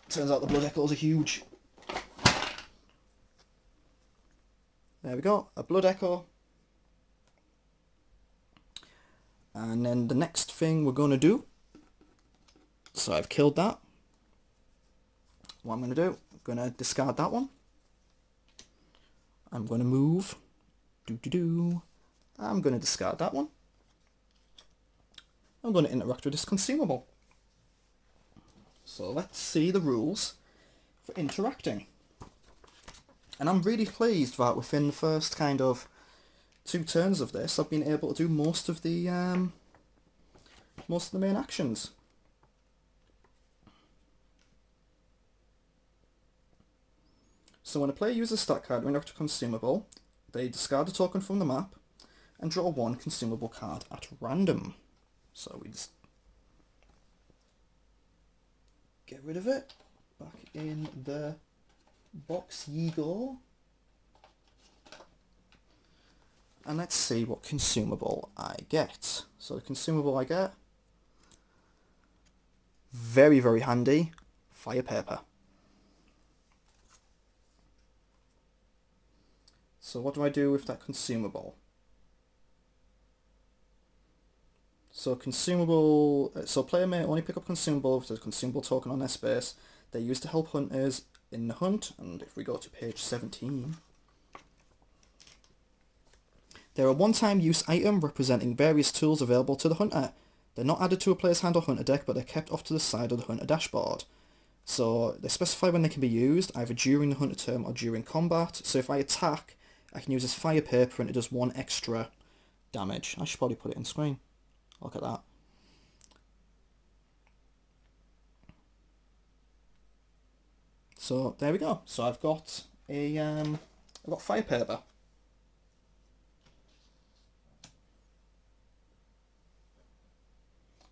Speaker 1: Turns out the Blood Echoes are huge. There we go, a Blood Echo. And then the next thing we're going to do, so I've killed that. What I'm going to do, I'm going to discard that one. I'm going to move. I'm going to discard that one. I'm going to interact with this consumable. So let's see the rules for interacting. And I'm really pleased that within the first kind of 2 turns of this, I've been able to do most of the main actions. So when a player uses a stat card to interact with a consumable, they discard a token from the map and draw 1 consumable card at random. So we just get rid of it. Back in the box ye go. And let's see what consumable I get. So the consumable I get, very, very handy, fire paper. So what do I do with that consumable? So consumable, so player may only pick up consumable if there's a consumable token on their space. They're used to help hunters in the hunt, and if we go to page 17, they're a one-time use item representing various tools available to the hunter. They're not added to a player's hand or hunter deck, but they're kept off to the side of the hunter dashboard. So they specify when they can be used, either during the hunter turn or during combat. So if I attack, I can use this fire paper and it does 1 extra damage. I should probably put it in screen. Look at that. So there we go. So I've got I've got fire paper.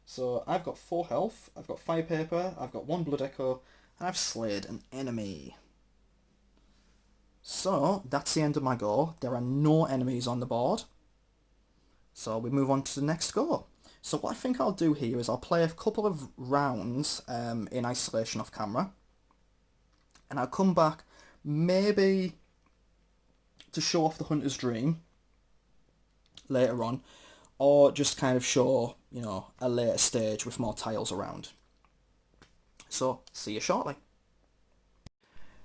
Speaker 1: So I've got 4 health, I've got fire paper, I've got 1 blood echo, and I've slayed an enemy. So that's the end of my go. There are no enemies on the board. So we move on to the next go. So what I think I'll do here is I'll play a couple of rounds in isolation off camera. And I'll come back maybe to show off the hunter's dream later on, or just kind of show, you know, a later stage with more tiles around. So see you shortly.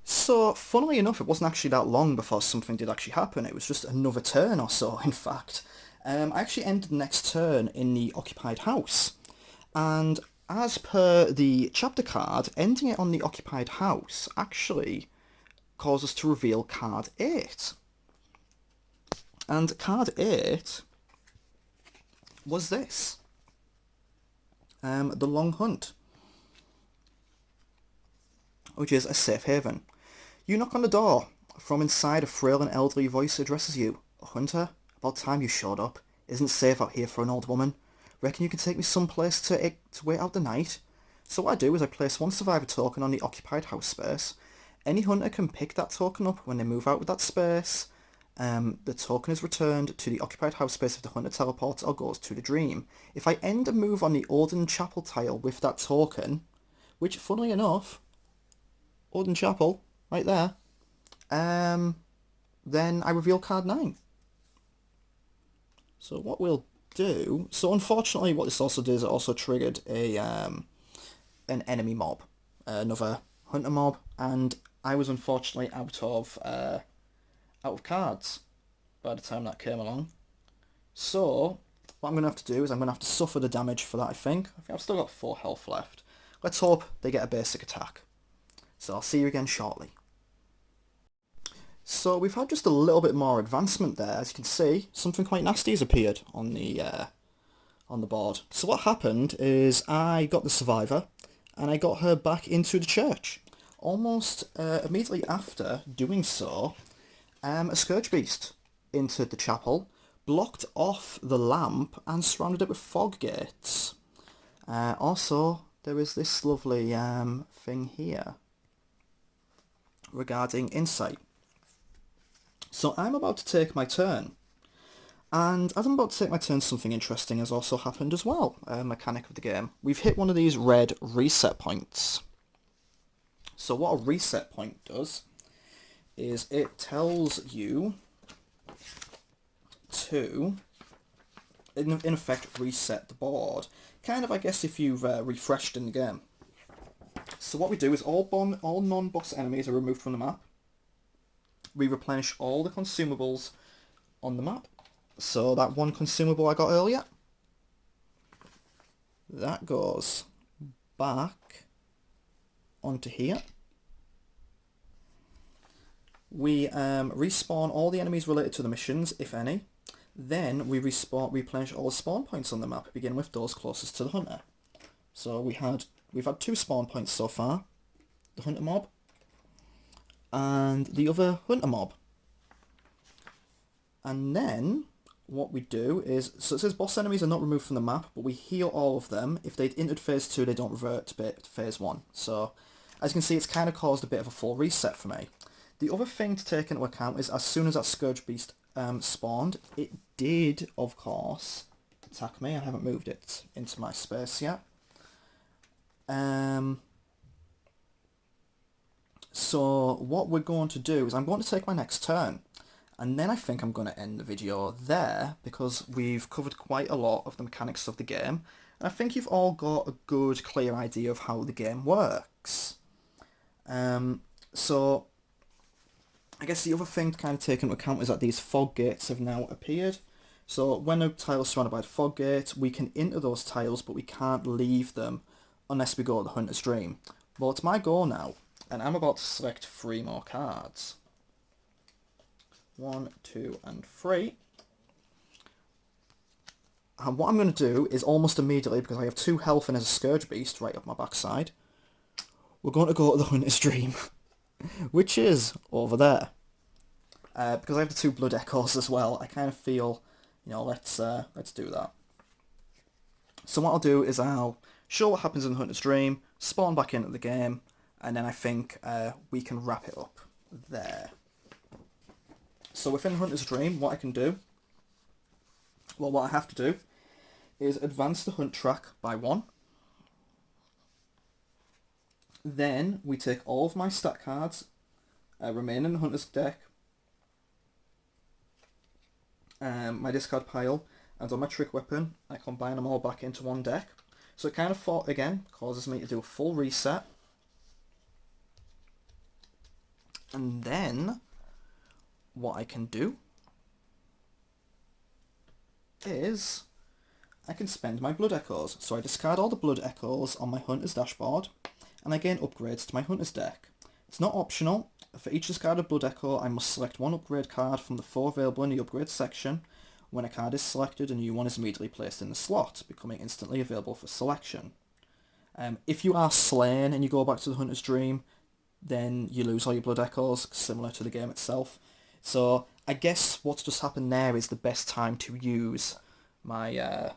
Speaker 1: So funnily enough, it wasn't actually that long before something did actually happen. It was just another turn or so, in fact. I actually ended the next turn in the occupied house, and as per the chapter card, ending it on the occupied house actually caused us to reveal card 8. And card 8 was this. The Long Hunt, which is a safe haven. You knock on the door. From inside, a frail and elderly voice addresses you. A hunter? About time you showed up. Isn't safe out here for an old woman. Reckon you can take me someplace to wait out the night? So what I do is I place 1 survivor token on the occupied house space. Any hunter can pick that token up when they move out with that space. The token is returned to the occupied house space if the hunter teleports or goes to the dream. If I end a move on the Odin Chapel tile with that token, which funnily enough, Odin Chapel, right there, then I reveal card 9. So what we'll do, so unfortunately what this also did is it also triggered an enemy mob. another hunter mob, and I was unfortunately out of cards by the time that came along. So what I'm going to have to do is I'm going to have to suffer the damage for that, I think. I've still got 4 health left. Let's hope they get a basic attack. So I'll see you again shortly. So we've had just a little bit more advancement there. As you can see, something quite nasty has appeared on the board. So what happened is I got the survivor and I got her back into the church. Almost immediately after doing so, a scourge beast entered the chapel, blocked off the lamp and surrounded it with fog gates. Also, there is this lovely thing here regarding insight. So I'm about to take my turn. And as I'm about to take my turn, something interesting has also happened as well, a mechanic of the game. We've hit one of these red reset points. So what a reset point does is it tells you to, in effect, reset the board. Kind of, I guess, if you've refreshed in the game. So what we do is all non-boss enemies are removed from the map. We replenish all the consumables on the map. So that one consumable I got earlier, that goes back onto here. We respawn all the enemies related to the missions, if any. Then we replenish all the spawn points on the map, begin with those closest to the hunter. So we've had 2 spawn points so far, the hunter mob and the other hunter mob. And then what we do is, so it says boss enemies are not removed from the map, but we heal all of them. If they'd entered phase 2, they don't revert to phase 1. So as you can see, it's kind of caused a bit of a full reset for me. The other thing to take into account is as soon as that Scourge Beast spawned, it did, of course, attack me. I haven't moved it into my space yet. So what we're going to do is I'm going to take my next turn. And then I think I'm going to end the video there, because we've covered quite a lot of the mechanics of the game. And I think you've all got a good, clear idea of how the game works. So I guess the other thing to kind of take into account is that these fog gates have now appeared. So when a tile is surrounded by the fog gate, we can enter those tiles, but we can't leave them unless we go to the Hunter's Dream. Well, it's my go now, and I'm about to select 3 more cards. 1, 2, and 3. And what I'm going to do is almost immediately, because I have 2 health and there's a Scourge Beast right up my backside, we're going to go to the Hunter's Dream, which is over there. Because I have the 2 Blood Echoes as well, I kind of feel, let's do that. So what I'll do is I'll show what happens in the Hunter's Dream, spawn back into the game, and then I think we can wrap it up there. So within Hunter's Dream, what I can do, what I have to do, is advance the hunt track by 1. Then we take all of my stat cards, remain in the Hunter's deck, my discard pile, and on my trick weapon, I combine them all back into one deck. So it kind of, again, causes me to do a full reset. And then what I can do is I can spend my Blood Echoes. So I discard all the Blood Echoes on my Hunter's dashboard, and I gain upgrades to my Hunter's deck. It's not optional. For each discarded Blood Echo, I must select 1 upgrade card from the 4 available in the upgrade section. When a card is selected, a new one is immediately placed in the slot, becoming instantly available for selection. If you are slain and you go back to the Hunter's Dream, then you lose all your Blood Echoes, similar to the game itself. So I guess what's just happened there is the best time to use my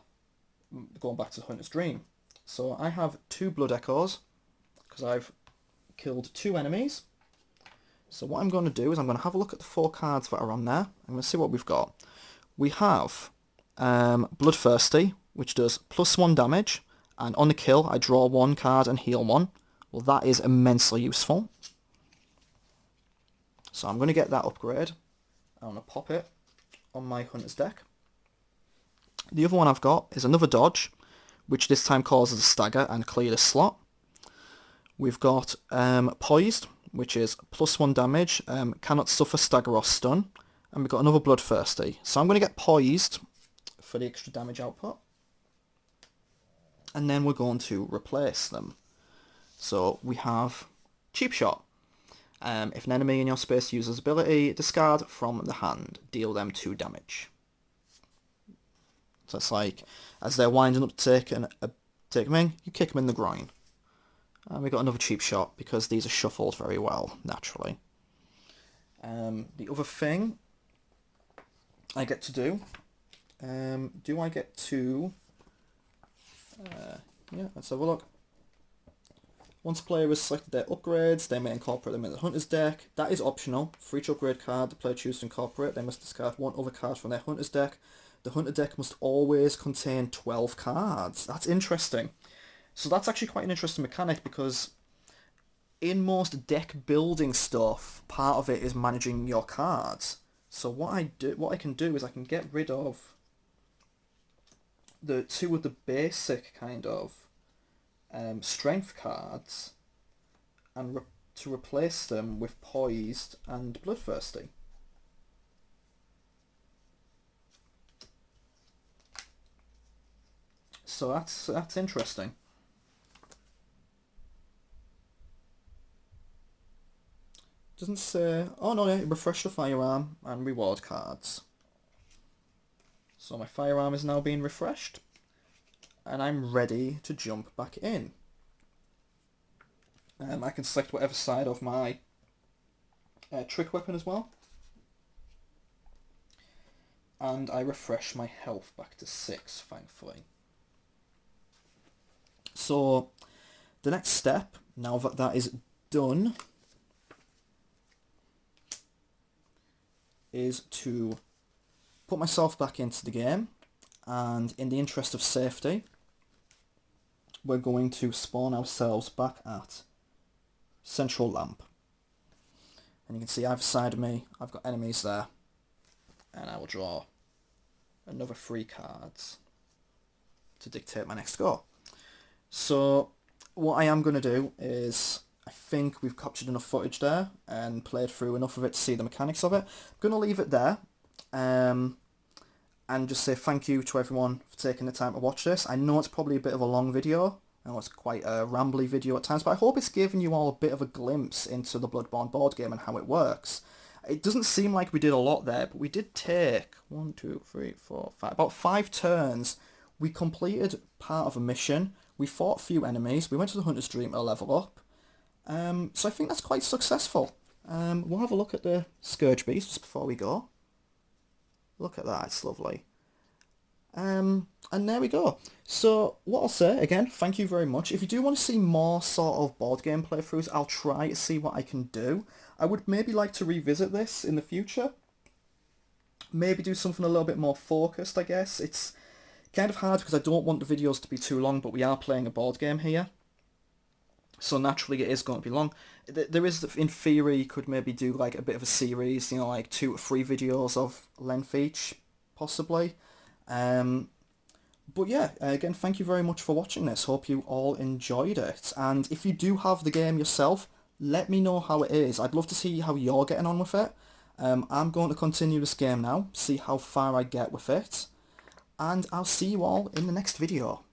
Speaker 1: going back to the Hunter's Dream. So I have 2 Blood Echoes because I've killed 2 enemies. So what I'm going to do is I'm going to have a look at the 4 cards that are on there. I'm going to see what we've got. We have Bloodthirsty, which does +1 damage, and on the kill I draw 1 card and heal 1. Well, that is immensely useful. So I'm going to get that upgrade. I'm going to pop it on my Hunter's deck. The other one I've got is another dodge, which this time causes a stagger and clear the slot. We've got Poised, which is +1 damage, cannot suffer, stagger or stun. And we've got another Bloodthirsty. So I'm going to get Poised for the extra damage output. And then we're going to replace them. So we have Cheap Shot. If an enemy in your space uses ability, discard from the hand, deal them 2 damage. So it's like, as they're winding up to take them in, you kick them in the groin. And we got another Cheap Shot because these are shuffled very well, naturally. The other thing I get to do, I get to, yeah, let's have a look. Once a player has selected their upgrades, they may incorporate them in the Hunter's deck. That is optional. For each upgrade card the player chooses to incorporate, they must discard 1 other card from their Hunter's deck. The Hunter deck must always contain 12 cards. That's interesting. So that's actually quite an interesting mechanic because in most deck building stuff, part of it is managing your cards. So what I can do is I can get rid of the 2 of the basic kind of strength cards and to replace them with Poised and Bloodthirsty. So that's interesting. Doesn't say... Oh no, yeah, refresh the firearm and reward cards. So my firearm is now being refreshed. And I'm ready to jump back in. I can select whatever side of my trick weapon as well. And I refresh my health back to 6, thankfully. So the next step, now that that is done, is to put myself back into the game, and in the interest of safety, we're going to spawn ourselves back at Central Lamp. And you can see either side of me, I've got enemies there, and I will draw another 3 cards to dictate my next go. So what I am going to do is, I think we've captured enough footage there and played through enough of it to see the mechanics of it. I'm going to leave it there and just say thank you to everyone for taking the time to watch this. I know it's probably a bit of a long video, I know it's quite a rambly video at times, but I hope it's given you all a bit of a glimpse into the Bloodborne board game and how it works. It doesn't seem like we did a lot there, but we did take 1, 2, 3, 4, 5, about 5 turns. We completed part of a mission, we fought a few enemies, we went to the Hunter's Dream to level up. So I think that's quite successful. We'll have a look at the Scourge Beast just before we go. Look at that, it's lovely. And there we go. So what I'll say, again, thank you very much. If you do want to see more sort of board game playthroughs, I'll try to see what I can do. I would maybe like to revisit this in the future. Maybe do something a little bit more focused, I guess. It's kind of hard because I don't want the videos to be too long, but we are playing a board game here. So naturally it is going to be long. There is, in theory, you could maybe do like a bit of a series, you know, like 2 or 3 videos of length each, possibly. But yeah, again, thank you very much for watching this. Hope you all enjoyed it. And if you do have the game yourself, let me know how it is. I'd love to see how you're getting on with it. I'm going to continue this game now, see how far I get with it. And I'll see you all in the next video.